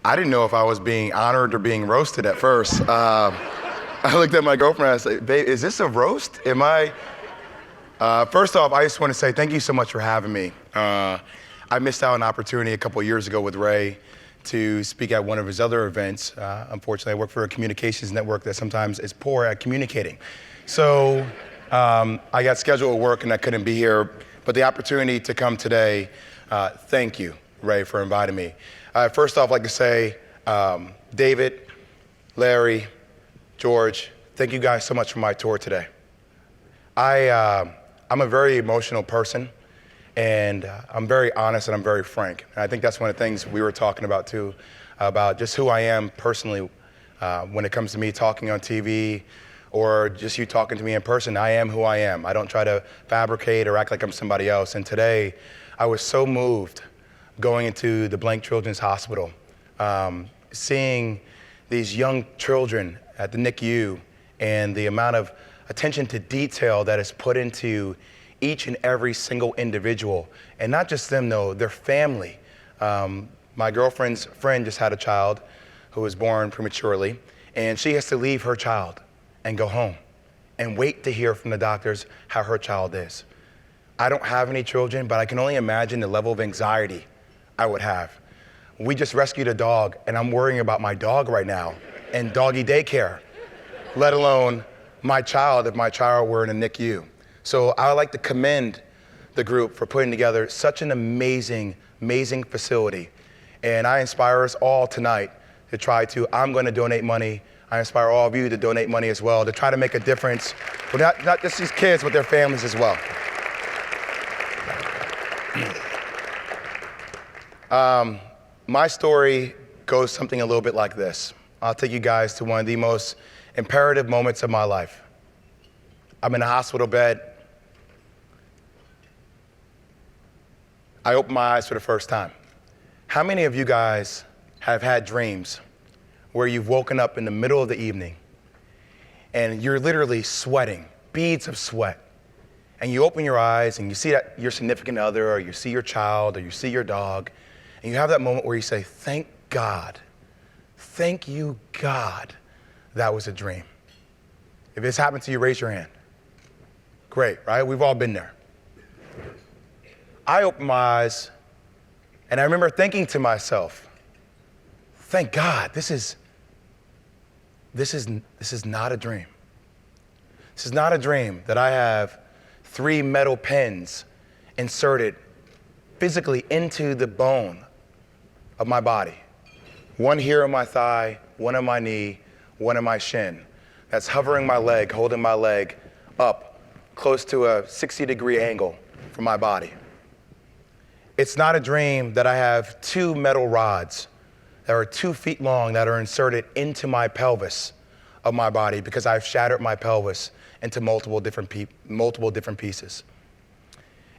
I didn't know if I was being honored or being roasted at first. I looked at my girlfriend and I said, babe, is this a roast? Am I? First off, I just want to say thank you so much for having me. I missed out on an opportunity a couple of years ago with Ray to speak at one of his other events. Unfortunately, I work for a communications network that sometimes is poor at communicating. So I got scheduled at work and I couldn't be here. But the opportunity to come today, thank you, Ray, for inviting me. First off, I'd like to say, David, Larry, George, thank you guys so much for my tour today. I'm a very emotional person, and I'm very honest and I'm very frank. And I think that's one of the things we were talking about too, about just who I am personally when it comes to me talking on TV or just you talking to me in person. I am who I am. I don't try to fabricate or act like I'm somebody else. And today, I was so moved going into the Blank Children's Hospital, seeing these young children at the NICU and the amount of attention to detail that is put into each and every single individual. And not just them though, their family. My girlfriend's friend just had a child who was born prematurely, and she has to leave her child and go home and wait to hear from the doctors how her child is. I don't have any children, but I can only imagine the level of anxiety I would have. We just rescued a dog, and I'm worrying about my dog right now in doggy daycare, let alone my child if my child were in a NICU. So I would like to commend the group for putting together such an amazing, amazing facility. And I inspire us all tonight to try to, I'm going to donate money. I inspire all of you to donate money as well, to try to make a difference, but not just these kids, but their families as well. My story goes something a little bit like this. I'll take you guys to one of the most imperative moments of my life. I'm in a hospital bed. I open my eyes for the first time. How many of you guys have had dreams where you've woken up in the middle of the evening and you're literally sweating, beads of sweat, and you open your eyes and you see that your significant other, or you see your child, or you see your dog, and you have that moment where you say, thank God, thank you, God, that was a dream. If this happened to you, raise your hand. Great, right? We've all been there. I opened my eyes, and I remember thinking to myself, thank God, this is not a dream. This is not a dream that I have 3 metal pins inserted physically into the bone of my body. One here on my thigh, one on my knee, one on my shin. That's hovering my leg, holding my leg up close to a 60-degree angle from my body. It's not a dream that I have 2 metal rods that are 2 feet long that are inserted into my pelvis of my body because I've shattered my pelvis into multiple different pieces.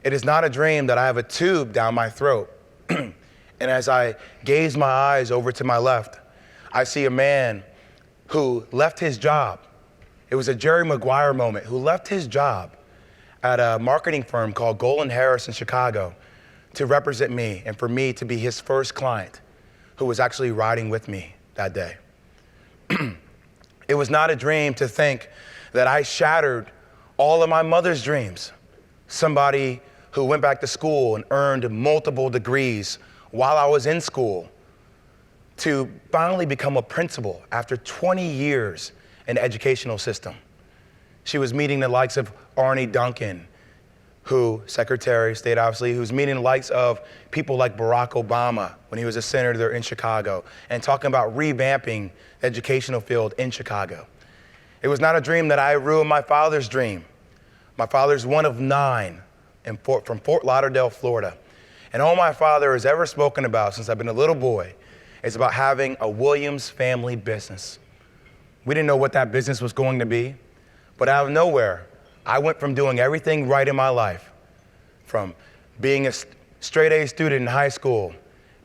It is not a dream that I have a tube down my throat. And as I gaze my eyes over to my left, I see a man who left his job. It was a Jerry Maguire moment, who left his job at a marketing firm called Golan Harris in Chicago to represent me and for me to be his first client who was actually riding with me that day. It was not a dream to think that I shattered all of my mother's dreams. Somebody who went back to school and earned multiple degrees while I was in school to finally become a principal after 20 years in the educational system. She was meeting the likes of Arnie Duncan, who, Secretary of State obviously, who's meeting the likes of people like Barack Obama when he was a senator in Chicago, and talking about revamping the educational field in Chicago. It was not a dream that I ruined my father's dream. My father's one of 9 from Fort Lauderdale, Florida. And all my father has ever spoken about since I've been a little boy is about having a Williams family business. We didn't know what that business was going to be, but out of nowhere, I went from doing everything right in my life, from being a straight A student in high school,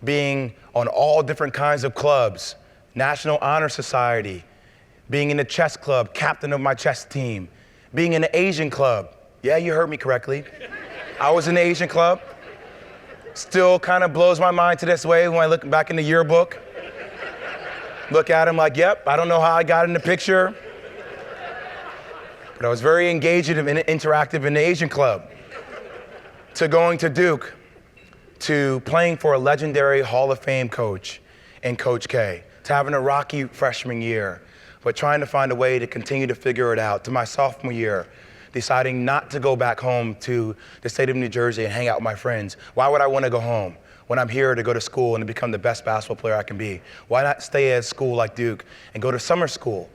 being on all different kinds of clubs, National Honor Society, being in the chess club, captain of my chess team, being in the Asian club. Yeah, you heard me correctly. I was in the Asian club. Still kind of blows my mind to this way when I look back in the yearbook. Look at him like, yep, I don't know how I got in the picture, but I was very engaged and interactive in the Asian club, to going to Duke, to playing for a legendary Hall of Fame coach in Coach K, to having a rocky freshman year, but trying to find a way to continue to figure it out, to my sophomore year, deciding not to go back home to the state of New Jersey and hang out with my friends. Why would I want to go home when I'm here to go to school and to become the best basketball player I can be? Why not stay at school like Duke and go to summer school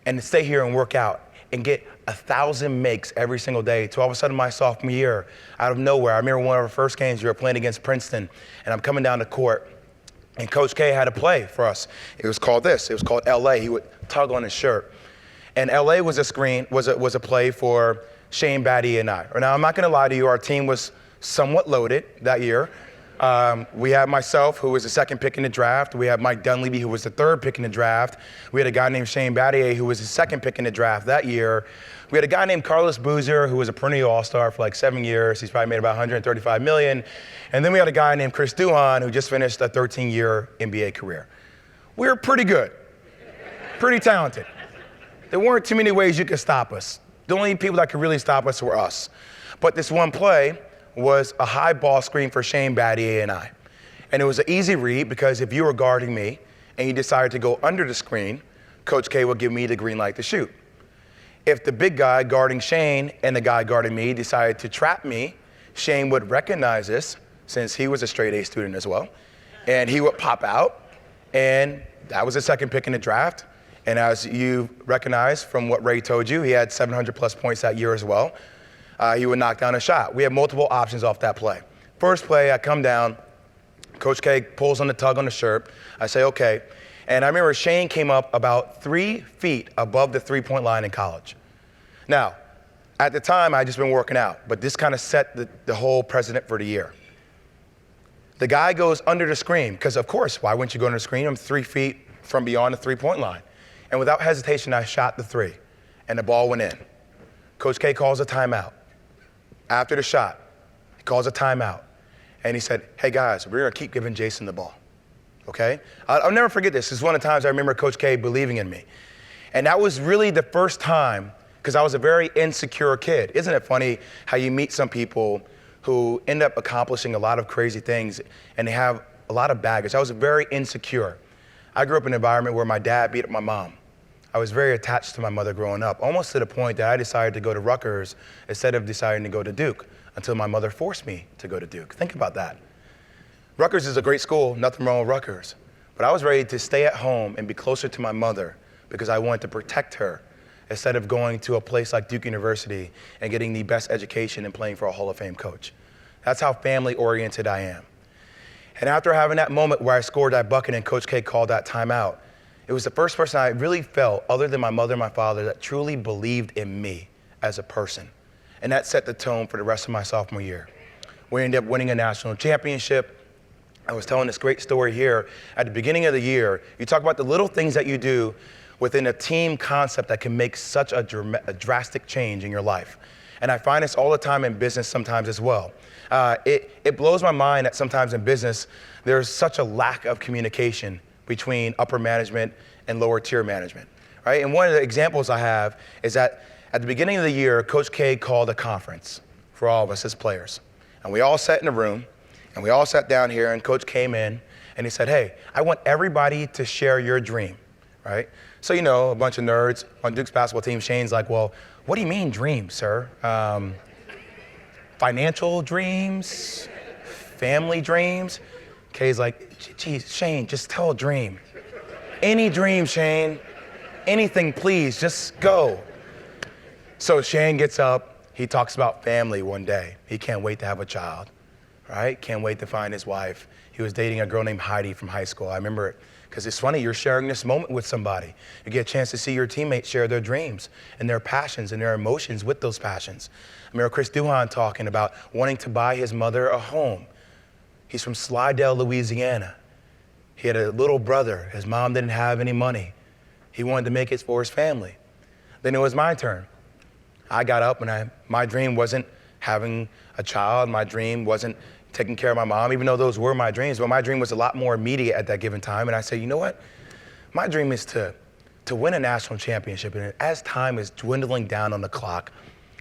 and stay here and work out and get 1,000 makes every single day? To all of a sudden my sophomore year, out of nowhere, I remember one of our first games, we were playing against Princeton, and I'm coming down the court, and Coach K had a play for us. It was called LA. He would tug on his shirt. And LA was a play for Shane Battier and I. Now, I'm not gonna lie to you, our team was somewhat loaded that year. We had myself, who was the second pick in the draft. We had Mike Dunleavy, who was the third pick in the draft. We had a guy named Shane Battier, who was the second pick in the draft that year. We had a guy named Carlos Boozer, who was a perennial all-star for like 7 years. He's probably made about $135 million. And then we had a guy named Chris Duhon, who just finished a 13-year NBA career. We were pretty good, pretty talented. There weren't too many ways you could stop us. The only people that could really stop us were us. But this one play was a high ball screen for Shane Battier and I. And it was an easy read, because if you were guarding me and you decided to go under the screen, Coach K would give me the green light to shoot. If the big guy guarding Shane and the guy guarding me decided to trap me, Shane would recognize this, since he was a straight A student as well, and he would pop out, and that was the second pick in the draft. And as you recognize from what Ray told you, he had 700 plus points that year as well. He would knock down a shot. We had multiple options off that play. First play, I come down, Coach K pulls on the tug on the shirt. I say, okay. And I remember Shane came up about 3 feet above the three-point line in college. Now, at the time, I had just been working out, but this kind of set the whole precedent for the year. The guy goes under the screen, because of course, why wouldn't you go under the screen? I'm 3 feet from beyond the three-point line. And without hesitation, I shot the three, and the ball went in. Coach K calls a timeout. After the shot, he calls a timeout, and he said, hey guys, we're gonna keep giving Jason the ball, okay? I'll never forget this. This is one of the times I remember Coach K believing in me. And that was really the first time, because I was a very insecure kid. Isn't it funny how you meet some people who end up accomplishing a lot of crazy things and they have a lot of baggage? I was very insecure. I grew up in an environment where my dad beat up my mom. I was very attached to my mother growing up, almost to the point that I decided to go to Rutgers instead of deciding to go to Duke, until my mother forced me to go to Duke. Think about that. Rutgers is a great school, nothing wrong with Rutgers. But I was ready to stay at home and be closer to my mother because I wanted to protect her instead of going to a place like Duke University and getting the best education and playing for a Hall of Fame coach. That's how family-oriented I am. And after having that moment where I scored that bucket and Coach K called that timeout, it was the first person I really felt, other than my mother and my father, that truly believed in me as a person. And that set the tone for the rest of my sophomore year. We ended up winning a national championship. I was telling this great story here. At the beginning of the year, you talk about the little things that you do within a team concept that can make such a drastic change in your life. And I find this all the time in business sometimes as well. It blows my mind that sometimes in business, there's such a lack of communication between upper management and lower tier management, right? And one of the examples I have is that at the beginning of the year, Coach K called a conference for all of us as players. And we all sat in a room, and we all sat down here, and Coach came in, and he said, hey, I want everybody to share your dream, right? So, you know, a bunch of nerds on Duke's basketball team, Shane's like, well, what do you mean dream, sir? Financial dreams? Family dreams? Kay's like, geez, Shane, just tell a dream. Any dream, Shane. Anything, please, just go. So Shane gets up, he talks about family one day. He can't wait to have a child, right? Can't wait to find his wife. He was dating a girl named Heidi from high school. I remember it, because it's funny, you're sharing this moment with somebody. You get a chance to see your teammates share their dreams and their passions and their emotions with those passions. I remember Chris Duhon talking about wanting to buy his mother a home. He's from Slidell, Louisiana. He had a little brother. His mom didn't have any money. He wanted to make it for his family. Then it was my turn. I got up and my dream wasn't having a child. My dream wasn't taking care of my mom, even though those were my dreams. But my dream was a lot more immediate at that given time. And I said, you know what? My dream is to win a national championship. And as time is dwindling down on the clock,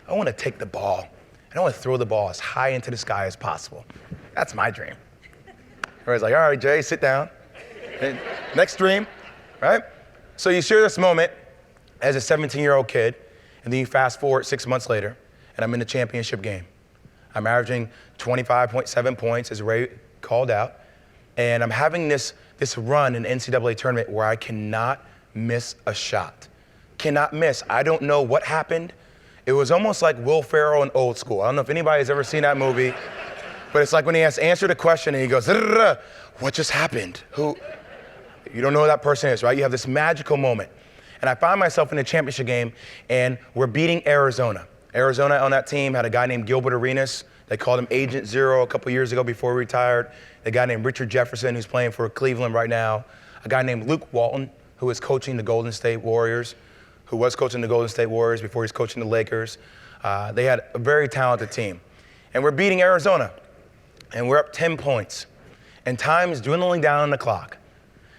I want to take the ball and I want to throw the ball as high into the sky as possible. That's my dream. Everybody's like, all right, Jay, sit down. And next dream, right? So you share this moment as a 17-year-old kid, and then you fast forward 6 months later, and I'm in the championship game. I'm averaging 25.7 points, as Ray called out, and I'm having this run in the NCAA tournament where I cannot miss a shot. Cannot miss. I don't know what happened. It was almost like Will Ferrell in Old School. I don't know if anybody's ever seen that movie, but it's like when he has answered a question and he goes, what just happened? Who? You don't know who that person is, right? You have this magical moment. And I find myself in the championship game, and we're beating Arizona. Arizona on that team had a guy named Gilbert Arenas. They called him Agent Zero a couple years ago before he retired. A guy named Richard Jefferson, who's playing for Cleveland right now. A guy named Luke Walton, who is coaching the Golden State Warriors, who was coaching the Golden State Warriors before he's coaching the Lakers. They had a very talented team. And we're beating Arizona, and we're up 10 points. And time is dwindling down on the clock.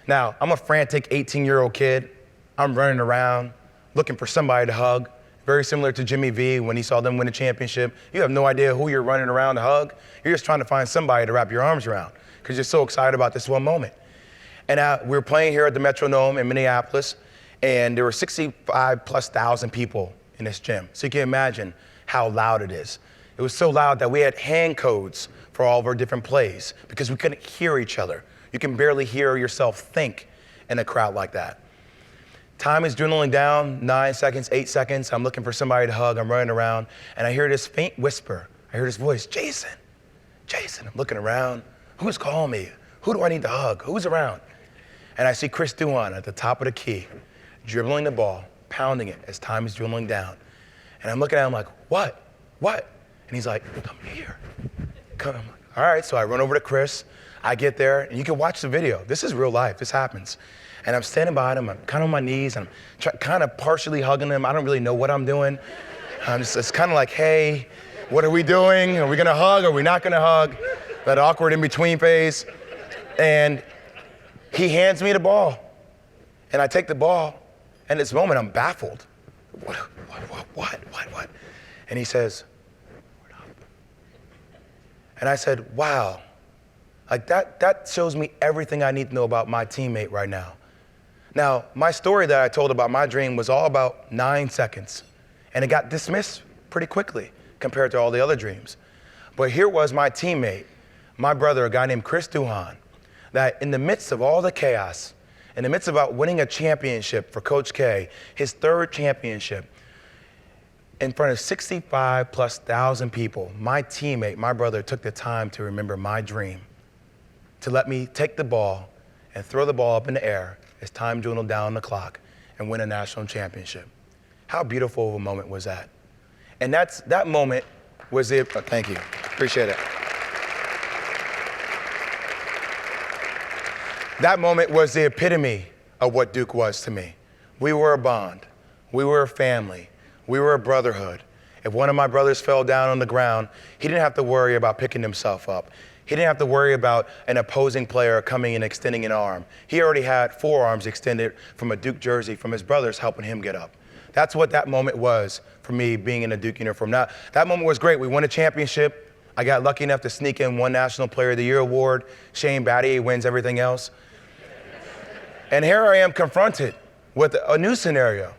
Now, I'm a frantic 18-year-old kid. I'm running around looking for somebody to hug, very similar to Jimmy V when he saw them win a championship. You have no idea who you're running around to hug. You're just trying to find somebody to wrap your arms around because you're so excited about this one moment. And we were playing here at the Metronome in Minneapolis, and there were 65,000+ people in this gym. So you can imagine how loud it is. It was so loud that we had hand codes for all of our different plays because we couldn't hear each other. You can barely hear yourself think in a crowd like that. Time is dwindling down, 9 seconds, 8 seconds. I'm looking for somebody to hug. I'm running around, and I hear this faint whisper. I hear this voice, Jason, Jason. I'm looking around. Who's calling me? Who do I need to hug? Who's around? And I see Chris Duhon at the top of the key, dribbling the ball, pounding it as time is dwindling down. And I'm looking at him like, what? And he's like, come here. Come. All right, so I run over to Chris. I get there, and you can watch the video. This is real life. This happens. And I'm standing by him. I'm kind of on my knees, and I'm kind of partially hugging him. I don't really know what I'm doing. It's kind of like, hey, what are we doing? Are we going to hug? Are we not going to hug? That awkward in-between phase. And he hands me the ball. And I take the ball, and at this moment, I'm baffled. What? And he says, "Word up." And I said, wow. Like that shows me everything I need to know about my teammate right now. Now, my story that I told about my dream was all about 9 seconds, and it got dismissed pretty quickly compared to all the other dreams. But here was my teammate, my brother, a guy named Chris Duhon, that in the midst of all the chaos, in the midst of winning a championship for Coach K, his third championship, in front of 65,000+ people, my teammate, my brother, took the time to remember my dream, to let me take the ball and throw the ball up in the air as time dwindled down the clock and win a national championship. How beautiful of a moment was that? And that moment was it. Oh, thank you, appreciate it. That moment was the epitome of what Duke was to me. We were a bond, we were a family, we were a brotherhood. If one of my brothers fell down on the ground, he didn't have to worry about picking himself up. He didn't have to worry about an opposing player coming and extending an arm. He already had 4 arms extended from a Duke jersey from his brothers helping him get up. That's what that moment was for me being in a Duke uniform. Now, that moment was great. We won a championship. I got lucky enough to sneak in one National Player of the Year award. Shane Battier wins everything else. And here I am confronted with a new scenario.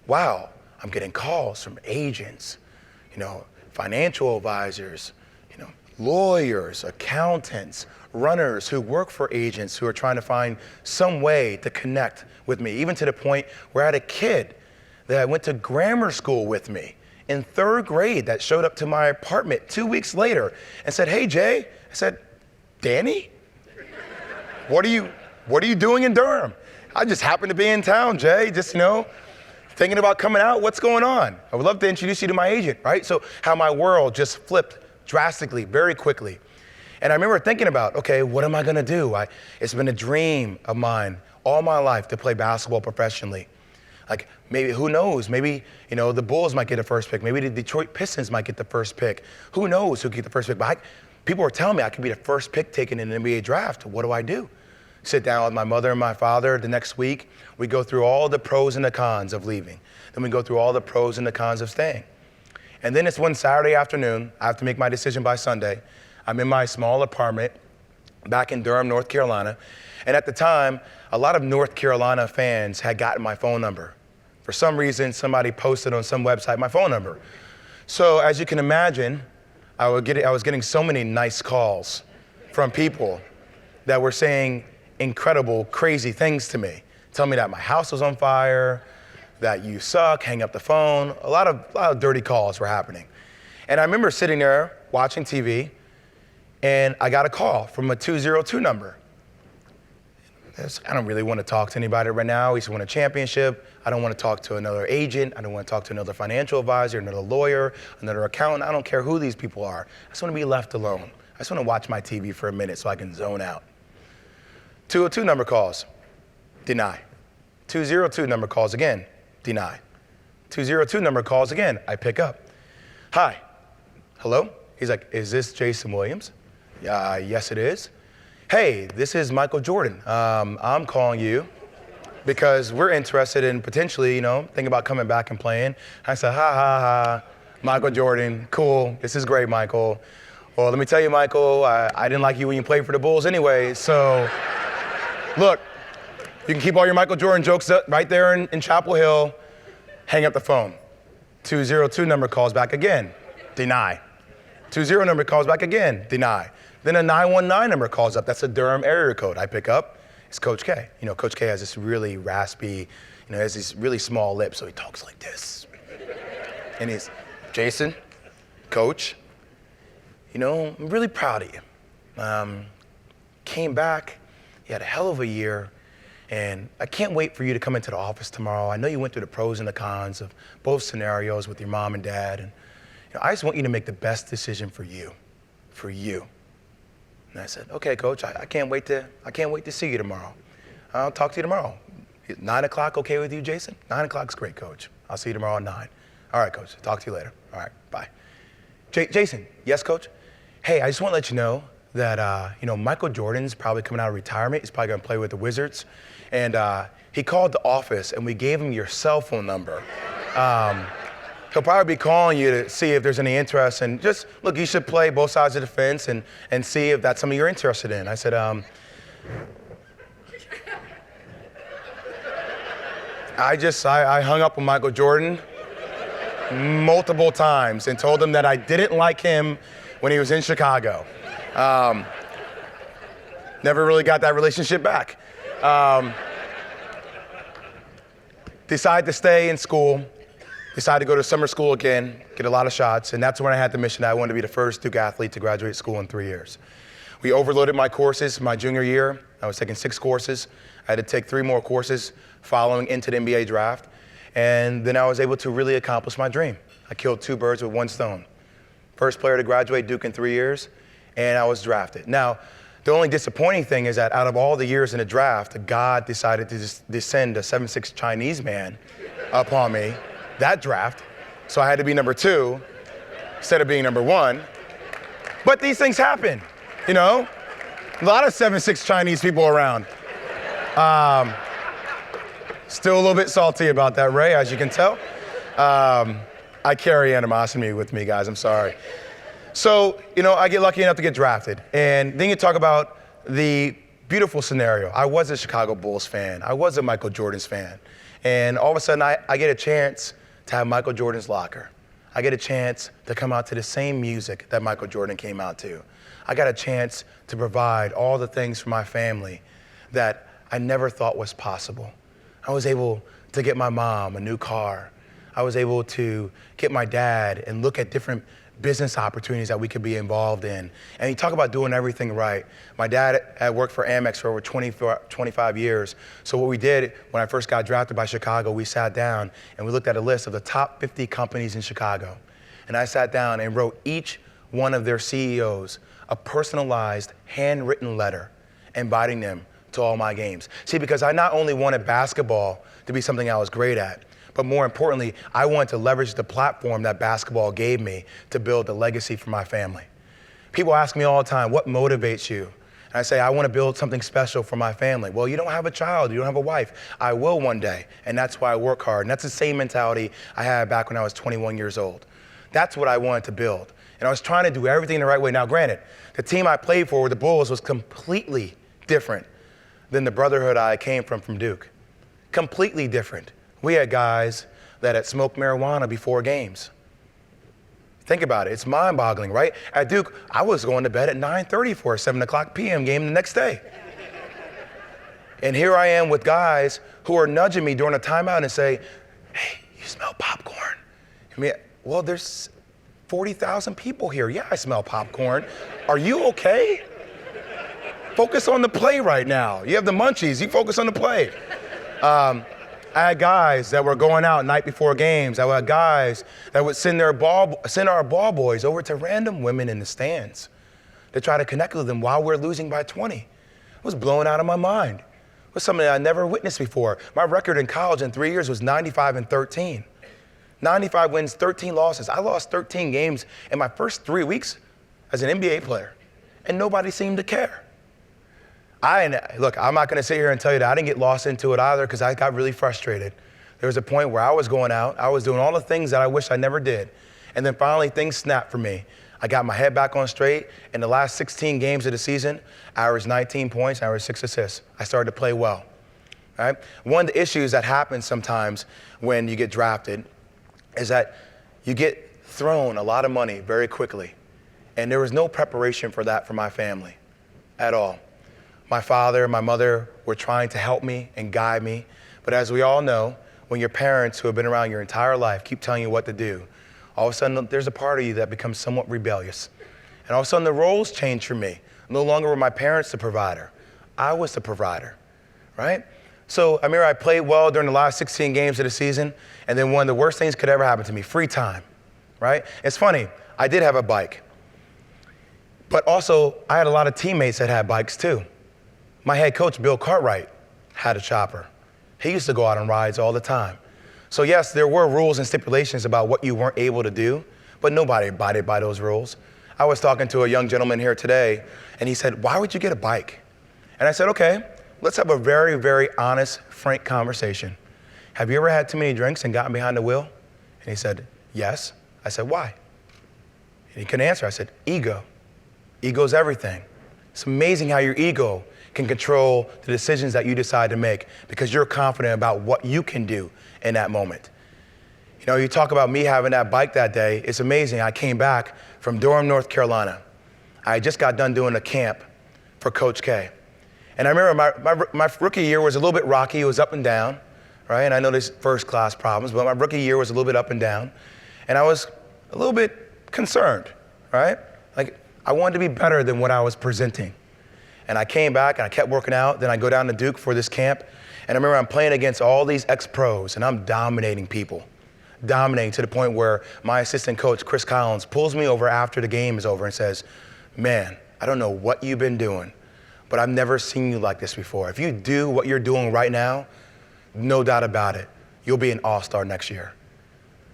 Wow, I'm getting calls from agents, financial advisors, lawyers, accountants, runners who work for agents who are trying to find some way to connect with me, even to the point where I had a kid that went to grammar school with me in 3rd grade that showed up to my apartment 2 weeks later and said, hey, Jay. I said, Danny? What are you doing in Durham? I just happened to be in town, Jay, just, thinking about coming out. What's going on? I would love to introduce you to my agent, right? So how my world just flipped drastically, very quickly. And I remember thinking about, okay, what am I gonna do? It's been a dream of mine all my life to play basketball professionally. Like maybe, who knows? Maybe, the Bulls might get the first pick. Maybe the Detroit Pistons might get the first pick. Who knows who get the first pick? But people were telling me I could be the first pick taken in the NBA draft. What do I do? sit down with my mother and my father the next week. We go through all the pros and the cons of leaving. Then we go through all the pros and the cons of staying. And then it's one Saturday afternoon. I have to make my decision by Sunday. I'm in my small apartment back in Durham, North Carolina. And at the time, a lot of North Carolina fans had gotten my phone number. For some reason, somebody posted on some website my phone number. So as you can imagine, I was getting so many nice calls from people that were saying incredible, crazy things to me. Tell me that my house was on fire, that you suck, hang up the phone. A lot of dirty calls were happening. And I remember sitting there watching TV, and I got a call from a 202 number. I don't really want to talk to anybody right now. We just won a championship. I don't want to talk to another agent. I don't want to talk to another financial advisor, another lawyer, another accountant. I don't care who these people are. I just want to be left alone. I just want to watch my TV for a minute so I can zone out. 202 number calls, deny. 202 number calls again, deny. 202 number calls again, I pick up. Hi, hello? He's like, is this Jason Williams? Yes, it is. Hey, this is Michael Jordan. I'm calling you because we're interested in potentially, thinking about coming back and playing. I said, ha, ha, ha, Michael Jordan, cool, this is great, Michael. Well, let me tell you, Michael, I didn't like you when you played for the Bulls anyway, so look, you can keep all your Michael Jordan jokes right there in Chapel Hill, hang up the phone. 202 number calls back again, deny. 20 number calls back again, deny. Then a 919 number calls up. That's a Durham area code. I pick up. It's Coach K. Coach K has this really raspy, has these really small lips, so he talks like this. And he's, Jason, Coach, I'm really proud of you. Came back, you had a hell of a year, and I can't wait for you to come into the office tomorrow. I know you went through the pros and the cons of both scenarios with your mom and dad, and I just want you to make the best decision for you. And I said, okay, Coach, I can't wait to see you tomorrow. I'll talk to you tomorrow. 9 o'clock okay with you, Jason? 9 o'clock's great, Coach. I'll see you tomorrow at 9. All right, Coach, talk to you later. All right, bye. Jason, yes, Coach? Hey, I just want to let you know that, Michael Jordan's probably coming out of retirement. He's probably going to play with the Wizards. And he called the office, and we gave him your cell phone number. He'll probably be calling you to see if there's any interest. And just, look, you should play both sides of the fence and see if that's something you're interested in. I said, I hung up with Michael Jordan multiple times and told him that I didn't like him when he was in Chicago. Never really got that relationship back. Decided to stay in school. Decided to go to summer school again, get a lot of shots, and that's when I had the mission that I wanted to be the first Duke athlete to graduate school in 3 years. We overloaded my courses my junior year. I was taking 6 courses. I had to take 3 more courses following into the NBA draft, and then I was able to really accomplish my dream. I killed 2 birds with 1 stone. First player to graduate Duke in 3 years, and I was drafted. Now, the only disappointing thing is that out of all the years in the draft, God decided to just descend a 7'6" Chinese man upon me. That draft, so I had to be number 2 instead of being number 1. But these things happen, a lot of 7'6" Chinese people around. Still a little bit salty about that, Ray, as you can tell. I carry animosity with me, guys, I'm sorry. So, I get lucky enough to get drafted. And then you talk about the beautiful scenario. I was a Chicago Bulls fan. I was a Michael Jordan's fan. And all of a sudden, I get a chance to have Michael Jordan's locker. I get a chance to come out to the same music that Michael Jordan came out to. I got a chance to provide all the things for my family that I never thought was possible. I was able to get my mom a new car. I was able to get my dad and look at different business opportunities that we could be involved in. And you talk about doing everything right. My dad had worked for Amex for over 25 years. So what we did when I first got drafted by Chicago, we sat down and we looked at a list of the top 50 companies in Chicago. And I sat down and wrote each one of their CEOs a personalized handwritten letter inviting them to all my games. See, because I not only wanted basketball to be something I was great at, but more importantly, I wanted to leverage the platform that basketball gave me to build a legacy for my family. People ask me all the time, what motivates you? And I say, I want to build something special for my family. Well, you don't have a child, you don't have a wife. I will one day, and that's why I work hard. And that's the same mentality I had back when I was 21 years old. That's what I wanted to build. And I was trying to do everything the right way. Now, granted, the team I played for, the Bulls, was completely different than the brotherhood I came from Duke. Completely different. We had guys that had smoked marijuana before games. Think about it, it's mind-boggling, right? At Duke, I was going to bed at 9:30 for a 7 o'clock p.m. game the next day. And here I am with guys who are nudging me during a timeout and say, hey, you smell popcorn. I mean, well, there's 40,000 people here. Yeah, I smell popcorn. Are you okay? Focus on the play right now. You have the munchies, you focus on the play. I had guys that were going out night before games. I had guys that would send our ball boys over to random women in the stands to try to connect with them while we're losing by 20. It was blown out of my mind. It was something I never witnessed before. My record in college in 3 years was 95-13. 95 wins, 13 losses. I lost 13 games in my first 3 weeks as an NBA player, and nobody seemed to care. Look, I'm not gonna sit here and tell you that I didn't get lost into it either, because I got really frustrated. There was a point where I was going out, I was doing all the things that I wish I never did. And then finally things snapped for me. I got my head back on straight. In the last 16 games of the season, I averaged 19 points, I averaged 6 assists. I started to play well, right? One of the issues that happens sometimes when you get drafted is that you get thrown a lot of money very quickly. And there was no preparation for that for my family at all. My father, my mother were trying to help me and guide me. But as we all know, when your parents who have been around your entire life keep telling you what to do, all of a sudden there's a part of you that becomes somewhat rebellious. And all of a sudden the roles changed for me. No longer were my parents the provider. I was the provider, right? So I remember I played well during the last 16 games of the season, and then one of the worst things could ever happen to me, free time, right? It's funny, I did have a bike, but also I had a lot of teammates that had bikes too. My head coach, Bill Cartwright, had a chopper. He used to go out on rides all the time. So yes, there were rules and stipulations about what you weren't able to do, but nobody abided by those rules. I was talking to a young gentleman here today, and he said, why would you get a bike? And I said, okay, let's have a very, very honest, frank conversation. Have you ever had too many drinks and gotten behind the wheel? And he said, yes. I said, why? And he couldn't answer. I said, ego. Ego's everything. It's amazing how your ego can control the decisions that you decide to make because you're confident about what you can do in that moment. You know, you talk about me having that bike that day. It's amazing. I came back from Durham, North Carolina. I just got done doing a camp for Coach K. And I remember my rookie year was a little bit rocky. It was up and down, right? And I know there's first class problems, but my rookie year was a little bit up and down. And I was a little bit concerned, right? Like, I wanted to be better than what I was presenting. And I came back and I kept working out. Then I go down to Duke for this camp. And I remember I'm playing against all these ex-pros and I'm dominating people. Dominating to the point where my assistant coach, Chris Collins, pulls me over after the game is over and says, man, I don't know what you've been doing, but I've never seen you like this before. If you do what you're doing right now, no doubt about it, you'll be an all-star next year.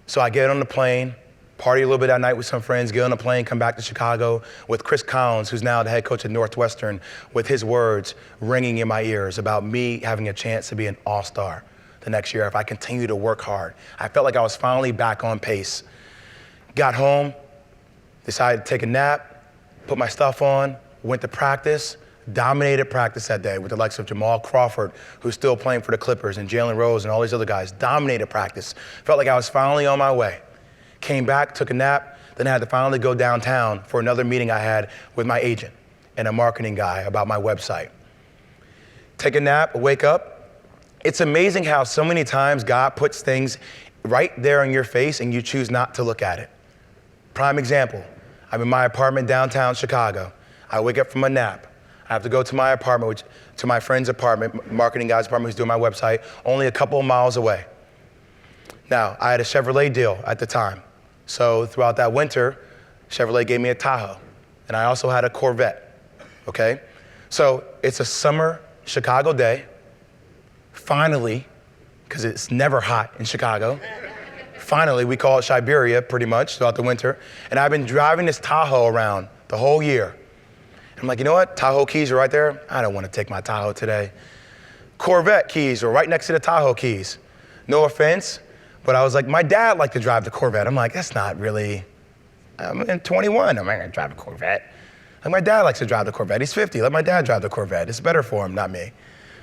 So I get on the plane, party a little bit that night with some friends, get on a plane, come back to Chicago with Chris Collins, who's now the head coach at Northwestern, with his words ringing in my ears about me having a chance to be an all-star the next year if I continue to work hard. I felt like I was finally back on pace. Got home, decided to take a nap, put my stuff on, went to practice, dominated practice that day with the likes of Jamal Crawford, who's still playing for the Clippers, and Jalen Rose and all these other guys. Dominated practice. Felt like I was finally on my way. Came back, took a nap, then I had to finally go downtown for another meeting I had with my agent and a marketing guy about my website. Take a nap, wake up. It's amazing how so many times God puts things right there in your face and you choose not to look at it. Prime example, I'm in my apartment downtown Chicago. I wake up from a nap. I have to go to my apartment, to my friend's apartment, marketing guy's apartment who's doing my website, only a couple of miles away. Now, I had a Chevrolet deal at the time. So throughout that winter, Chevrolet gave me a Tahoe. And I also had a Corvette, okay? So it's a summer Chicago day. Finally, because it's never hot in Chicago, finally, we call it Siberia pretty much throughout the winter. And I've been driving this Tahoe around the whole year. I'm like, you know what? Tahoe keys are right there. I don't want to take my Tahoe today. Corvette keys were right next to the Tahoe keys. No offense, but I was like, my dad liked to drive the Corvette. I'm like, that's not really, I'm 21, I'm not gonna drive a Corvette. Like, my dad likes to drive the Corvette. He's 50, let my dad drive the Corvette. It's better for him, not me.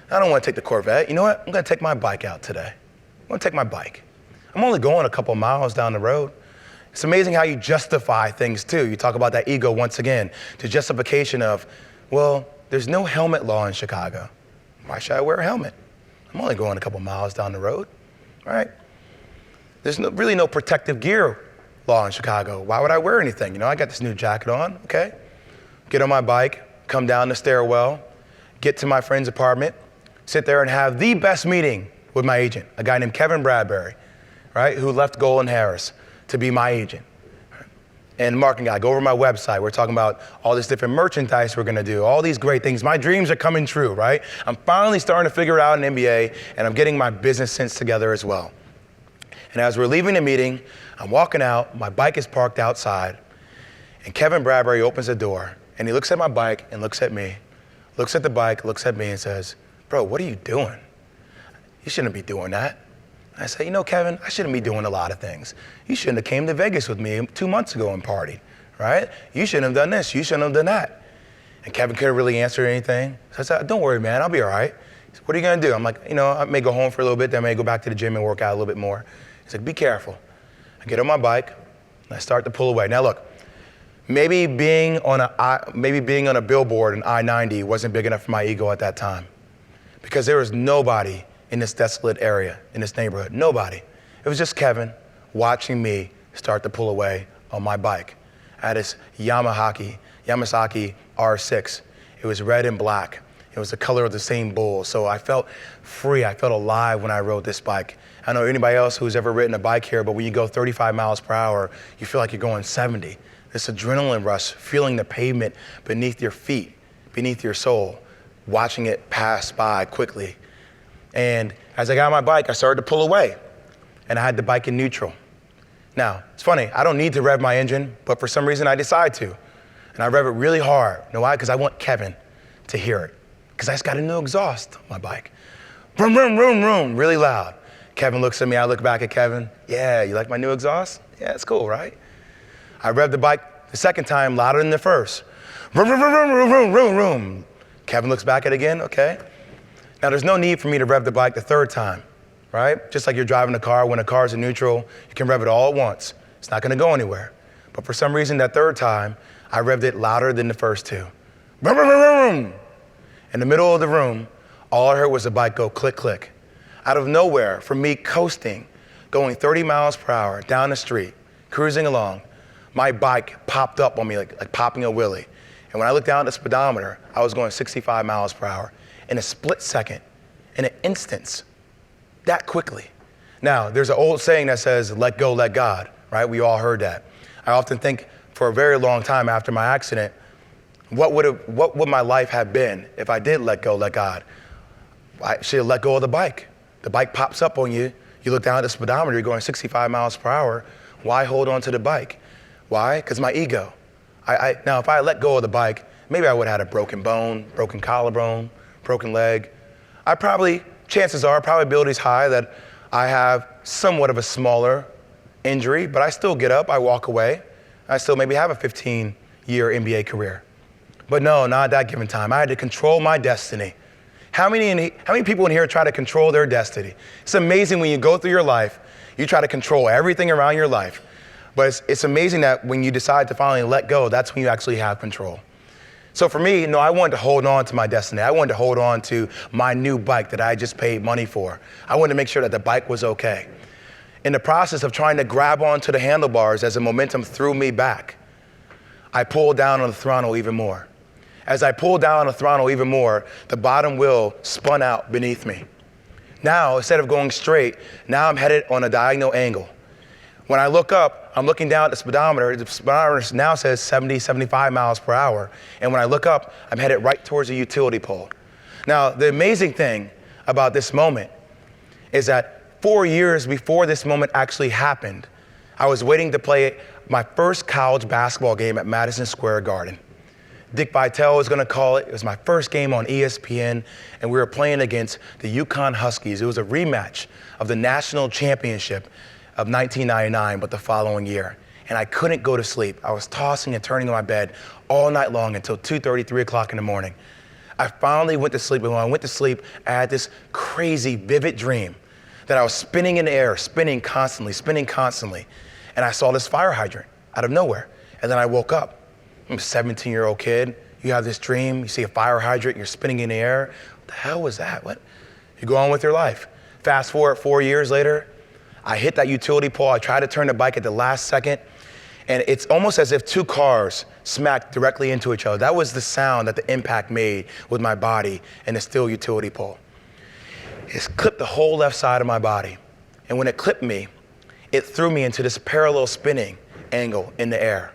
I don't want to take the Corvette. You know what? I'm gonna take my bike out today. I'm gonna take my bike. I'm only going a couple miles down the road. It's amazing how you justify things too. You talk about that ego once again, the justification of, well, there's no helmet law in Chicago. Why should I wear a helmet? I'm only going a couple miles down the road, right? There's really no protective gear law in Chicago. Why would I wear anything? You know, I got this new jacket on, okay? Get on my bike, come down the stairwell, get to my friend's apartment, sit there and have the best meeting with my agent, a guy named Kevin Bradbury, right, who left Golan Harris to be my agent. And marketing guy, go over my website. We're talking about all this different merchandise we're gonna do, all these great things. My dreams are coming true, right? I'm finally starting to figure out an MBA, and I'm getting my business sense together as well. And as we're leaving the meeting, I'm walking out, my bike is parked outside, and Kevin Bradbury opens the door, and he looks at my bike and looks at me, looks at the bike, looks at me and says, bro, what are you doing? You shouldn't be doing that. I say, you know, Kevin, I shouldn't be doing a lot of things. You shouldn't have came to Vegas with me 2 months ago and partied, right? You shouldn't have done this, you shouldn't have done that. And Kevin couldn't really answer anything. So I said, don't worry, man, I'll be all right. He said, what are you gonna do? I'm like, you know, I may go home for a little bit, then I may go back to the gym and work out a little bit more. He's like, be careful. I get on my bike, and I start to pull away. Now look, maybe being on a billboard in I-90 wasn't big enough for my ego at that time, because there was nobody in this desolate area, in this neighborhood, nobody. It was just Kevin watching me start to pull away on my bike. I had this Yamasaki R6. It was red and black. It was the color of the same bull. So I felt free, I felt alive when I rode this bike. I don't know anybody else who's ever ridden a bike here, but when you go 35 miles per hour, you feel like you're going 70. This adrenaline rush, feeling the pavement beneath your feet, beneath your soul, watching it pass by quickly. And as I got on my bike, I started to pull away, and I had the bike in neutral. Now, it's funny, I don't need to rev my engine, but for some reason I decide to. And I rev it really hard. You know why? Because I want Kevin to hear it. Because I just got a new exhaust on my bike. Vroom, vroom, vroom, vroom, really loud. Kevin looks at me, I look back at Kevin. Yeah, you like my new exhaust? Yeah, it's cool, right? I revved the bike the second time louder than the first. Vroom, vroom, vroom, vroom, vroom, vroom, vroom. Kevin looks back at it again, okay. Now, there's no need for me to rev the bike the third time, right? Just like you're driving a car, when a car's in neutral, you can rev it all at once. It's not gonna go anywhere. But for some reason, that third time, I revved it louder than the first two. Vroom, vroom, vroom, vroom. In the middle of the room, all I heard was the bike go click, click. Out of nowhere, from me coasting, going 30 miles per hour down the street, cruising along, my bike popped up on me like popping a wheelie. And when I looked down at the speedometer, I was going 65 miles per hour. In a split second, in an instance, that quickly. Now, there's an old saying that says, let go, let God, right? We all heard that. I often think for a very long time after my accident, what would my life have been if I did let go, let God? I should have let go of the bike. The bike pops up on you, you look down at the speedometer, you're going 65 miles per hour. Why hold on to the bike? Why? Because my ego. Now, if I let go of the bike, maybe I would have had a broken bone, broken collarbone, broken leg. Chances are, probability's high that I have somewhat of a smaller injury, but I still get up, I walk away. I still maybe have a 15-year NBA career. But no, not at that given time. I had to control my destiny. How many people in here try to control their destiny? It's amazing when you go through your life, you try to control everything around your life. But it's amazing that when you decide to finally let go, that's when you actually have control. So for me, I wanted to hold on to my destiny. I wanted to hold on to my new bike that I just paid money for. I wanted to make sure that the bike was okay. In the process of trying to grab onto the handlebars as the momentum threw me back, I pulled down on the throttle even more. As I pulled down on the throttle even more, the bottom wheel spun out beneath me. Now, instead of going straight, now I'm headed on a diagonal angle. When I look up, I'm looking down at the speedometer now says 70, 75 miles per hour. And when I look up, I'm headed right towards a utility pole. Now, the amazing thing about this moment is that 4 years before this moment actually happened, I was waiting to play my first college basketball game at Madison Square Garden. Dick Vitale was gonna call it. It was my first game on ESPN, and we were playing against the Yukon Huskies. It was a rematch of the national championship of 1999, but the following year. And I couldn't go to sleep. I was tossing and turning in my bed all night long until 2:30, 3 o'clock in the morning. I finally went to sleep, and when I went to sleep, I had this crazy, vivid dream that I was spinning in the air, spinning constantly, and I saw this fire hydrant out of nowhere. And then I woke up. I'm a 17-year-old kid. You have this dream, you see a fire hydrant, you're spinning in the air. What the hell was that? What? You go on with your life. Fast forward 4 years later, I hit that utility pole. I tried to turn the bike at the last second, and it's almost as if two cars smacked directly into each other. That was the sound that the impact made with my body and the steel utility pole. It clipped the whole left side of my body. And when it clipped me, it threw me into this parallel spinning angle in the air.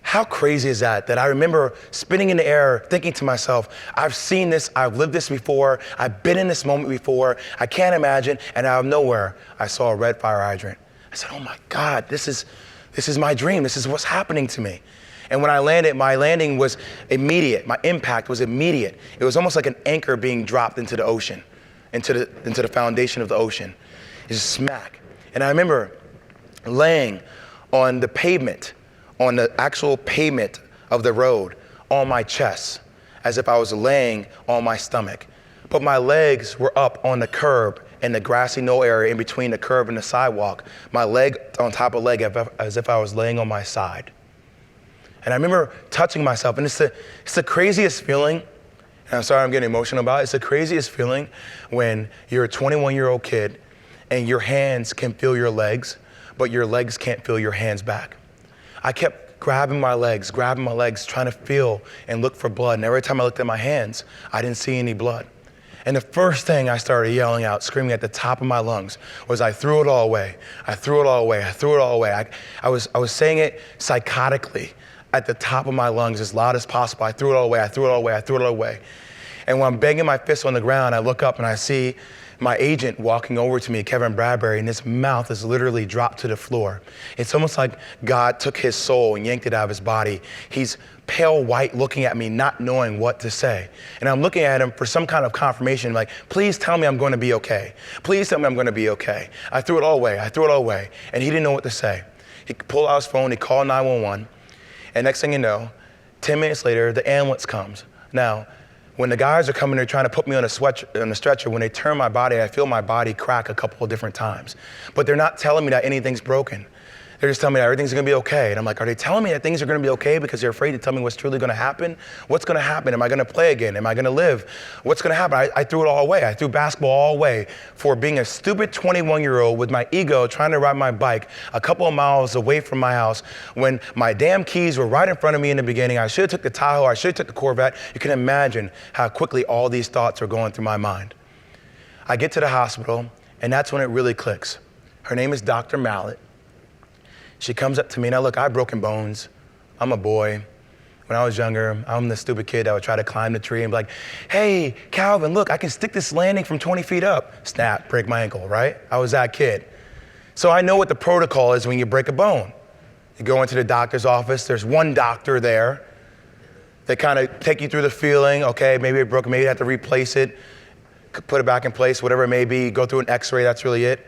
How crazy is that? That I remember spinning in the air, thinking to myself, I've seen this, I've lived this before, I've been in this moment before, I can't imagine, and out of nowhere, I saw a red fire hydrant. I said, oh my God, this is my dream, this is what's happening to me. And when I landed, my landing was immediate, my impact was immediate. It was almost like an anchor being dropped into the ocean, into the foundation of the ocean. It just smack. And I remember laying on the pavement, on the actual pavement of the road, on my chest, as if I was laying on my stomach. But my legs were up on the curb in the grassy knoll area in between the curb and the sidewalk, my leg on top of leg as if I was laying on my side. And I remember touching myself, and it's the craziest feeling, and I'm sorry I'm getting emotional about it, it's the craziest feeling when you're a 21-year-old kid and your hands can feel your legs, but your legs can't feel your hands back. I kept grabbing my legs, trying to feel and look for blood. And every time I looked at my hands, I didn't see any blood. And the first thing I started yelling out, screaming at the top of my lungs, was I threw it all away. I threw it all away. I threw it all away. I was saying it psychotically at the top of my lungs as loud as possible. I threw it all away. I threw it all away. I threw it all away. And when I'm banging my fist on the ground, I look up and I see my agent walking over to me, Kevin Bradbury, and his mouth is literally dropped to the floor. It's almost like God took his soul and yanked it out of his body. He's pale white looking at me, not knowing what to say. And I'm looking at him for some kind of confirmation, like, please tell me I'm going to be okay. Please tell me I'm going to be okay. I threw it all away. I threw it all away. And he didn't know what to say. He pulled out his phone, he called 911, and next thing you know, 10 minutes later, the ambulance comes. Now, when the guys are coming, they're trying to put me on a stretcher. When they turn my body, I feel my body crack a couple of different times. But they're not telling me that anything's broken. They're just telling me that everything's gonna be okay. And I'm like, are they telling me that things are gonna be okay because they're afraid to tell me what's truly gonna happen? What's gonna happen? Am I gonna play again? Am I gonna live? What's gonna happen? I threw it all away. I threw basketball all away for being a stupid 21-year-old with my ego trying to ride my bike a couple of miles away from my house when my damn keys were right in front of me in the beginning. I should have took the Tahoe. I should have took the Corvette. You can imagine how quickly all these thoughts are going through my mind. I get to the hospital, and that's when it really clicks. Her name is Dr. Mallet. She comes up to me, now look, I have broken bones. I'm a boy. When I was younger, I'm the stupid kid that would try to climb the tree and be like, hey, Calvin, look, I can stick this landing from 20 feet up. Snap, break my ankle, right? I was that kid. So I know what the protocol is when you break a bone. You go into the doctor's office, there's one doctor there. They kind of take you through the feeling, okay, maybe it broke, maybe you have to replace it, put it back in place, whatever it may be, go through an x-ray, that's really it.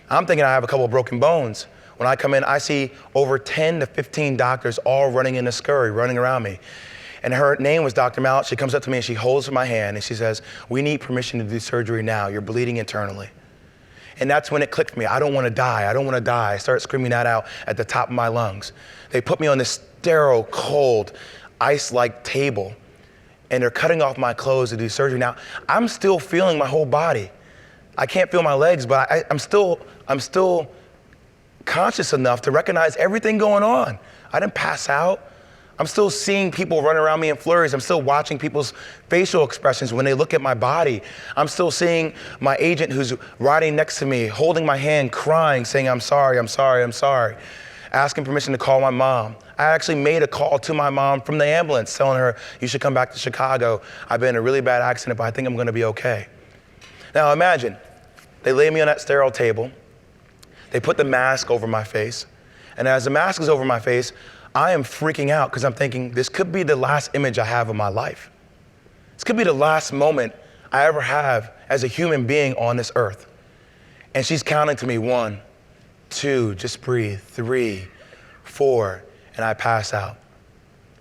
I'm thinking I have a couple of broken bones. When I come in, I see over 10 to 15 doctors all running in a scurry, running around me. And her name was Dr. Mallet. She comes up to me and she holds my hand and she says, we need permission to do surgery now. You're bleeding internally. And that's when it clicked for me. I don't want to die. I don't want to die. I start screaming that out at the top of my lungs. They put me on this sterile, cold, ice-like table and they're cutting off my clothes to do surgery. Now, I'm still feeling my whole body. I can't feel my legs, but I'm still conscious enough to recognize everything going on. I didn't pass out. I'm still seeing people run around me in flurries. I'm still watching people's facial expressions when they look at my body. I'm still seeing my agent who's riding next to me, holding my hand, crying, saying, I'm sorry, I'm sorry, I'm sorry, asking permission to call my mom. I actually made a call to my mom from the ambulance telling her, you should come back to Chicago. I've been in a really bad accident, but I think I'm gonna be okay. Now imagine, they lay me on that sterile table. They put the mask over my face. And as the mask is over my face, I am freaking out because I'm thinking this could be the last image I have of my life. This could be the last moment I ever have as a human being on this earth. And she's counting to me 1, 2, just breathe, 3, 4, and I pass out.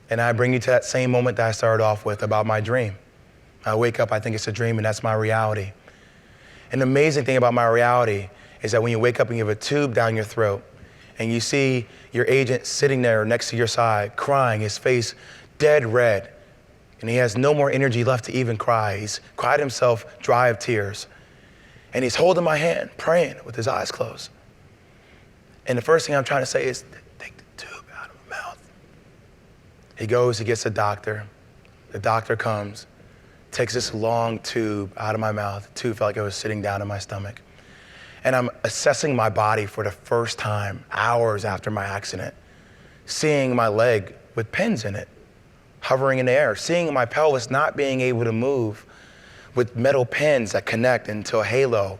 And I bring you to that same moment that I started off with about my dream. I wake up, I think it's a dream, and that's my reality. And the amazing thing about my reality is that when you wake up and you have a tube down your throat, and you see your agent sitting there next to your side, crying, his face dead red, and he has no more energy left to even cry. He's cried himself dry of tears. And he's holding my hand, praying with his eyes closed. And the first thing I'm trying to say is, take the tube out of my mouth. He goes, he gets a doctor. The doctor comes, takes this long tube out of my mouth. The tube felt like it was sitting down in my stomach. And I'm assessing my body for the first time, hours after my accident, seeing my leg with pins in it, hovering in the air, seeing my pelvis not being able to move with metal pins that connect into a halo,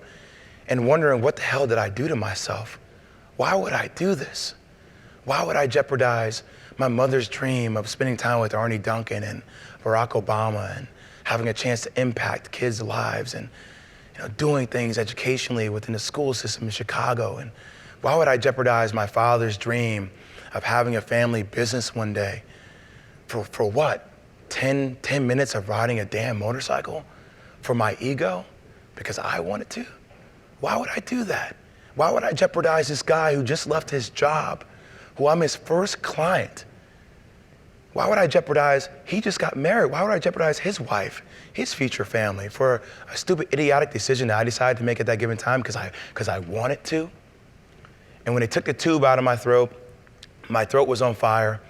and wondering what the hell did I do to myself? Why would I do this? Why would I jeopardize my mother's dream of spending time with Arnie Duncan and Barack Obama and having a chance to impact kids' lives and doing things educationally within the school system in Chicago? And why would I jeopardize my father's dream of having a family business one day for what? 10 minutes of riding a damn motorcycle? For my ego? Because I wanted to? Why would I do that? Why would I jeopardize this guy who just left his job, who I'm his first client? Why would I jeopardize, he just got married, why would I jeopardize his wife, his future family for a stupid, idiotic decision that I decided to make at that given time because I wanted to? And when they took the tube out of my throat was on fire.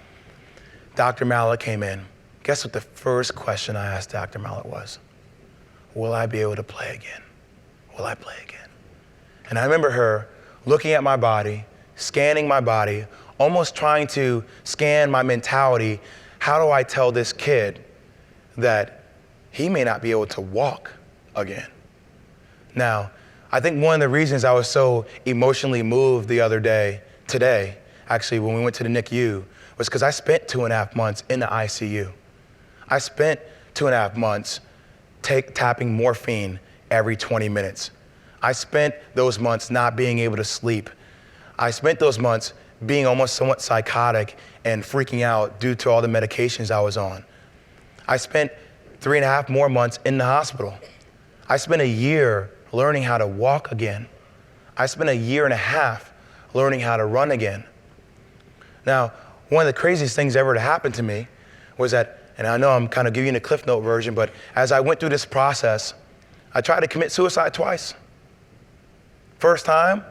Dr. Mallet came in. Guess what the first question I asked Dr. Mallet was? Will I be able to play again? Will I play again? And I remember her looking at my body, scanning my body, almost trying to scan my mentality. How do I tell this kid that he may not be able to walk again? Now, I think one of the reasons I was so emotionally moved today, actually, when we went to the NICU, was because I spent 2.5 months in the ICU. I spent 2.5 months tapping morphine every 20 minutes. I spent those months not being able to sleep. I spent those months being almost somewhat psychotic and freaking out due to all the medications I was on. I spent 3.5 more months in the hospital. I spent a year learning how to walk again. I spent 1.5 years learning how to run again. Now, one of the craziest things ever to happen to me was that, and I know I'm kind of giving you the Cliff Note version, but as I went through this process, I tried to commit suicide twice. First time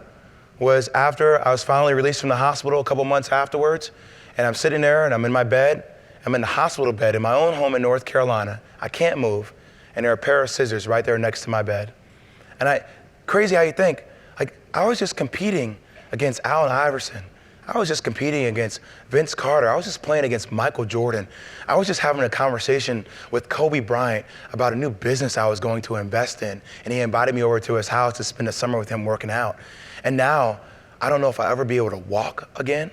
was after I was finally released from the hospital a couple months afterwards, and I'm sitting there and I'm in my bed. I'm in the hospital bed in my own home in North Carolina. I can't move, and there are a pair of scissors right there next to my bed. And crazy how you think, like I was just competing against Allen Iverson. I was just competing against Vince Carter. I was just playing against Michael Jordan. I was just having a conversation with Kobe Bryant about a new business I was going to invest in. And he invited me over to his house to spend the summer with him working out. And now, I don't know if I'll ever be able to walk again.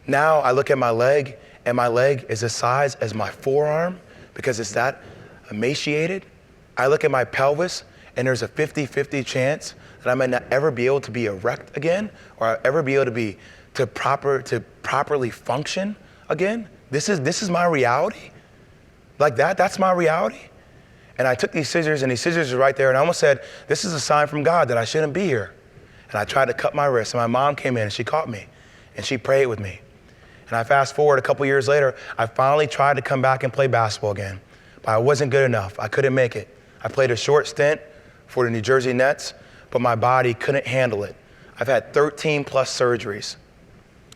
Now I look at my leg, and my leg is the size as my forearm because it's that emaciated. I look at my pelvis, and there's a 50-50 chance that I might not ever be able to be erect again, or I'll ever be able to properly function again. This is my reality. Like that's my reality. And I took these scissors, and these scissors are right there, and I almost said, this is a sign from God that I shouldn't be here. And I tried to cut my wrist, and my mom came in, and she caught me, and she prayed with me. And I fast forward a couple years later, I finally tried to come back and play basketball again, but I wasn't good enough. I couldn't make it. I played a short stint for the New Jersey Nets, but my body couldn't handle it. I've had 13 plus surgeries.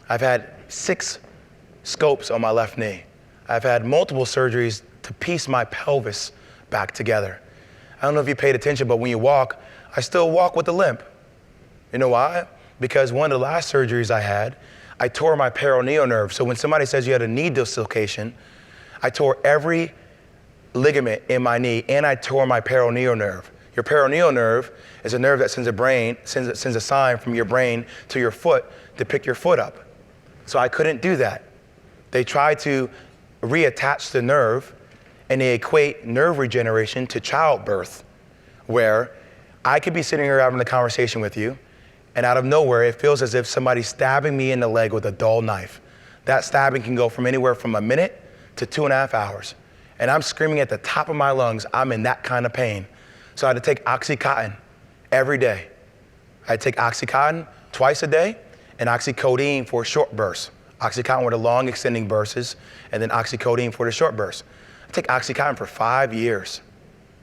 I've had 6 scopes on my left knee. I've had multiple surgeries to piece my pelvis back together. I don't know if you paid attention, but when you walk, I still walk with a limp. You know why? Because one of the last surgeries I had, I tore my peroneal nerve. So when somebody says you had a knee dislocation, I tore every ligament in my knee, and I tore my peroneal nerve. Your peroneal nerve is a nerve that sends a sign from your brain to your foot to pick your foot up. So I couldn't do that. They try to reattach the nerve, and they equate nerve regeneration to childbirth, where I could be sitting here having a conversation with you, and out of nowhere, it feels as if somebody's stabbing me in the leg with a dull knife. That stabbing can go from anywhere from a minute to 2.5 hours. And I'm screaming at the top of my lungs, I'm in that kind of pain. So I had to take Oxycontin every day. I had to take Oxycontin twice a day and oxycodone for short bursts. Oxycontin were the long extending bursts, and then oxycodone for the short bursts. I take Oxycontin for 5 years.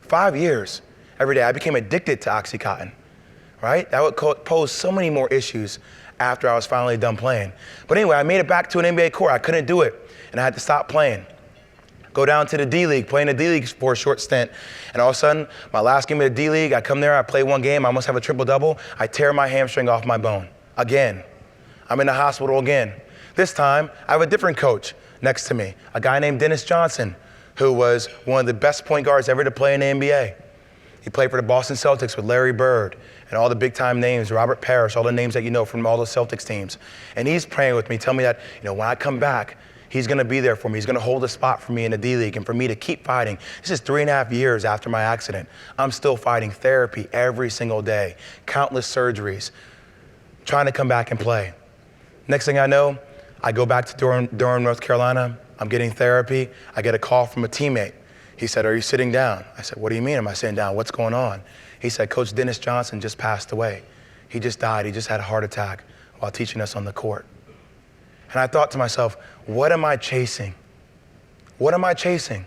5 years every day. I became addicted to Oxycontin, right? That would pose so many more issues after I was finally done playing. But anyway, I made it back to an NBA court. I couldn't do it, and I had to stop playing. Go down to the D-League, play in the D-League for a short stint. And all of a sudden, my last game of the D-League, I come there, I play one game, I almost have a triple-double. I tear my hamstring off my bone again. I'm in the hospital again. This time, I have a different coach next to me, a guy named Dennis Johnson, who was one of the best point guards ever to play in the NBA. He played for the Boston Celtics with Larry Bird and all the big-time names, Robert Parrish, all the names that you know from all the Celtics teams. And he's praying with me, telling me that, when I come back, he's gonna be there for me. He's gonna hold a spot for me in the D-League and for me to keep fighting. This is 3.5 years after my accident. I'm still fighting therapy every single day, countless surgeries, trying to come back and play. Next thing I know, I go back to Durham, North Carolina. I'm getting therapy. I get a call from a teammate. He said, "Are you sitting down?" I said, "What do you mean, am I sitting down? What's going on?" He said, "Coach Dennis Johnson just passed away. He just died. He just had a heart attack while teaching us on the court." And I thought to myself, what am I chasing? What am I chasing?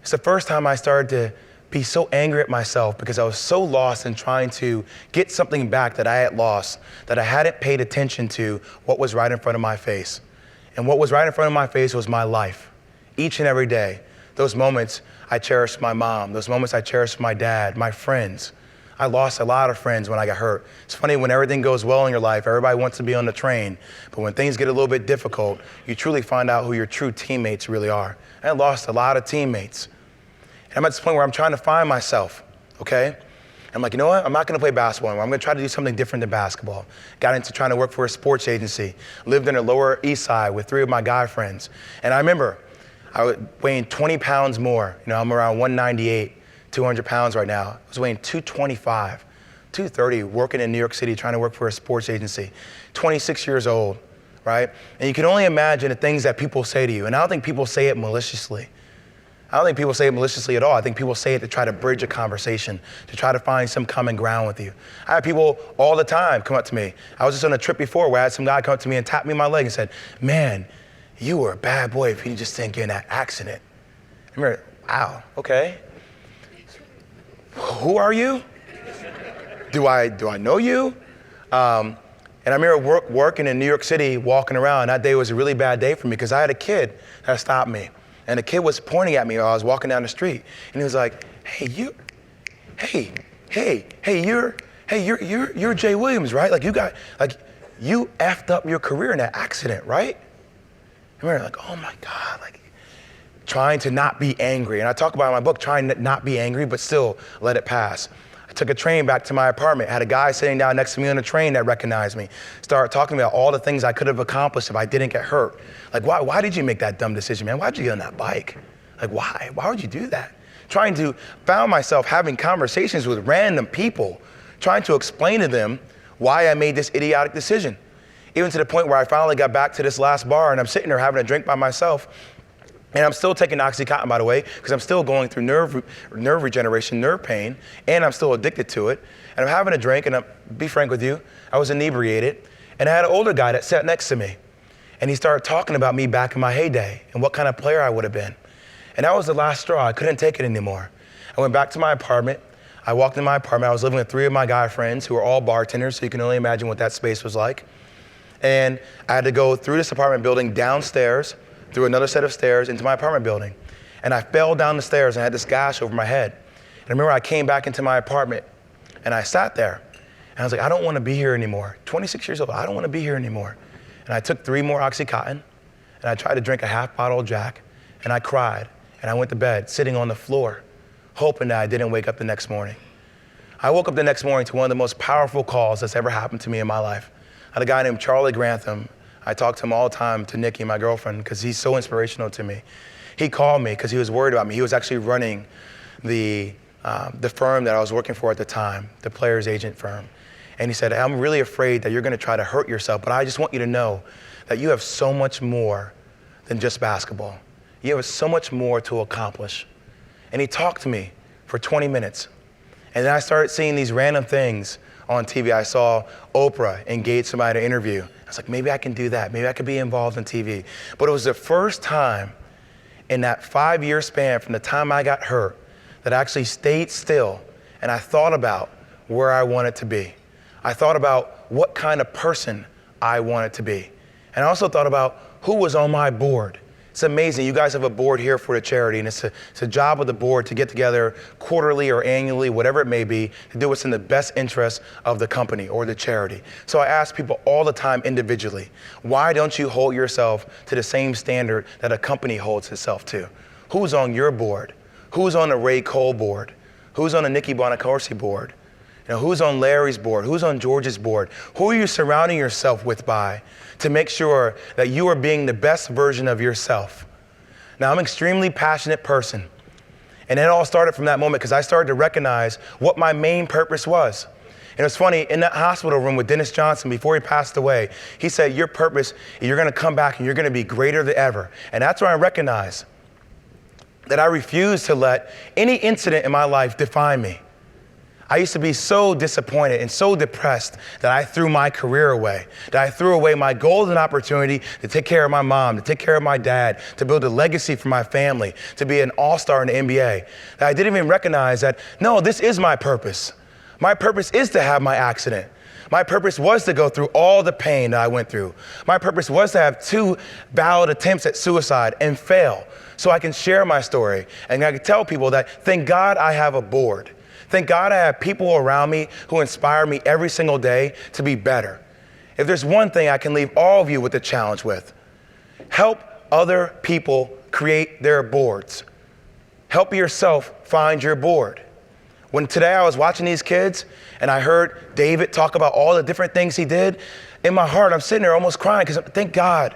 It's the first time I started to be so angry at myself because I was so lost in trying to get something back that I had lost, that I hadn't paid attention to what was right in front of my face. And what was right in front of my face was my life, each and every day. Those moments I cherished my mom, those moments I cherished my dad, my friends. I lost a lot of friends when I got hurt. It's funny, when everything goes well in your life, everybody wants to be on the train. But when things get a little bit difficult, you truly find out who your true teammates really are. I lost a lot of teammates. And I'm at this point where I'm trying to find myself, okay? I'm like, you know what? I'm not gonna play basketball anymore. I'm gonna try to do something different than basketball. Got into trying to work for a sports agency. Lived in the Lower East Side with 3 of my guy friends. And I remember I was weighing 20 pounds more. I'm around 198. 200 pounds right now. I was weighing 225, 230, working in New York City, trying to work for a sports agency, 26 years old, right? And you can only imagine the things that people say to you. And I don't think people say it maliciously. I don't think people say it maliciously at all. I think people say it to try to bridge a conversation, to try to find some common ground with you. I have people all the time come up to me. I was just on a trip before where I had some guy come up to me and tap me on my leg and said, "Man, you were a bad boy if you just didn't get in that accident." I remember, wow, okay. Who are you? Do I know you? And I remember working in New York City, walking around. That day was a really bad day for me because I had a kid that stopped me. And the kid was pointing at me while I was walking down the street. And he was like, "Hey, you're Jay Williams, right? You effed up your career in that accident, right?" I remember oh my God, trying to not be angry. And I talk about in my book, trying to not be angry, but still let it pass. I took a train back to my apartment, had a guy sitting down next to me on the train that recognized me, started talking about all the things I could have accomplished if I didn't get hurt. Why did you make that dumb decision, man? Why'd you get on that bike? Why? Why would you do that? Found myself having conversations with random people, trying to explain to them why I made this idiotic decision. Even to the point where I finally got back to this last bar and I'm sitting there having a drink by myself. And I'm still taking Oxycontin, by the way, because I'm still going through nerve regeneration, nerve pain, and I'm still addicted to it. And I'm having a drink, and be frank with you, I was inebriated, and I had an older guy that sat next to me. And he started talking about me back in my heyday and what kind of player I would have been. And that was the last straw. I couldn't take it anymore. I went back to my apartment. I walked in my apartment. I was living with 3 of my guy friends who were all bartenders, so you can only imagine what that space was like. And I had to go through this apartment building downstairs, through another set of stairs into my apartment building. And I fell down the stairs and I had this gash over my head. And I remember I came back into my apartment and I sat there and I was like, I don't want to be here anymore. 26 years old, I don't want to be here anymore. And I took 3 more Oxycontin and I tried to drink a half bottle of Jack and I cried and I went to bed sitting on the floor, hoping that I didn't wake up the next morning. I woke up the next morning to one of the most powerful calls that's ever happened to me in my life. I had a guy named Charlie Grantham, I talk to him all the time, to Nikki, my girlfriend, because he's so inspirational to me. He called me because he was worried about me. He was actually running the firm that I was working for at the time, the players agent firm. And he said, I'm really afraid that you're going to try to hurt yourself, but I just want you to know that you have so much more than just basketball. You have so much more to accomplish. And he talked to me for 20 minutes. And then I started seeing these random things on TV. I saw Oprah engage somebody to interview. I was like, maybe I can do that. Maybe I could be involved in TV. But it was the first time in that 5-year span from the time I got hurt that I actually stayed still and I thought about where I wanted to be. I thought about what kind of person I wanted to be. And I also thought about who was on my board. It's amazing. You guys have a board here for the charity, and it's a job of the board to get together quarterly or annually, whatever it may be, to do what's in the best interest of the company or the charity. So I ask people all the time individually, why don't you hold yourself to the same standard that a company holds itself to? Who's on your board? Who's on the Ray Cole board? Who's on the Nikki Bonacorsi board? You know, who's on Larry's board? Who's on George's board? Who are you surrounding yourself with by to make sure that you are being the best version of yourself? Now, I'm an extremely passionate person. And it all started from that moment because I started to recognize what my main purpose was. And it's funny, in that hospital room with Dennis Johnson, before he passed away, he said, your purpose, you're going to come back and you're going to be greater than ever. And that's when I recognized that I refuse to let any incident in my life define me. I used to be so disappointed and so depressed that I threw my career away, that I threw away my golden opportunity to take care of my mom, to take care of my dad, to build a legacy for my family, to be an all-star in the NBA, that I didn't even recognize that, no, this is my purpose. My purpose is to have my accident. My purpose was to go through all the pain that I went through. My purpose was to have 2 failed attempts at suicide and fail so I can share my story and I can tell people that, thank God I have a board. Thank God I have people around me who inspire me every single day to be better. If there's one thing I can leave all of you with a challenge with, help other people create their boards. Help yourself find your board. When today I was watching these kids and I heard David talk about all the different things he did, in my heart I'm sitting there almost crying because thank God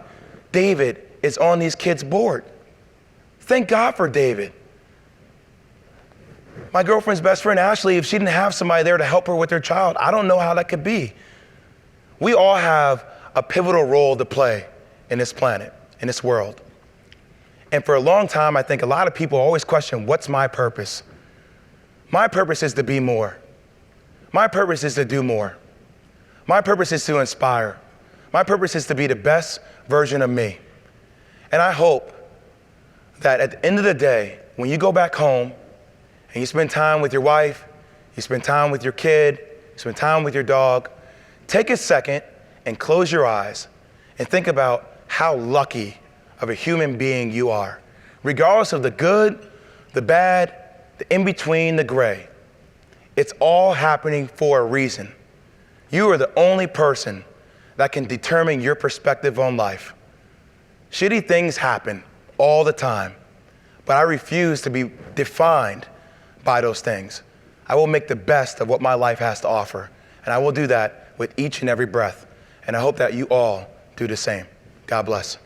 David is on these kids' board. Thank God for David. My girlfriend's best friend, Ashley, if she didn't have somebody there to help her with her child, I don't know how that could be. We all have a pivotal role to play in this planet, in this world. And for a long time, I think a lot of people always question, what's my purpose? My purpose is to be more. My purpose is to do more. My purpose is to inspire. My purpose is to be the best version of me. And I hope that at the end of the day, when you go back home, and you spend time with your wife, you spend time with your kid, you spend time with your dog, take a second and close your eyes and think about how lucky of a human being you are. Regardless of the good, the bad, the in-between, the gray, it's all happening for a reason. You are the only person that can determine your perspective on life. Shitty things happen all the time, but I refuse to be defined by those things. I will make the best of what my life has to offer, and I will do that with each and every breath. And I hope that you all do the same. God bless.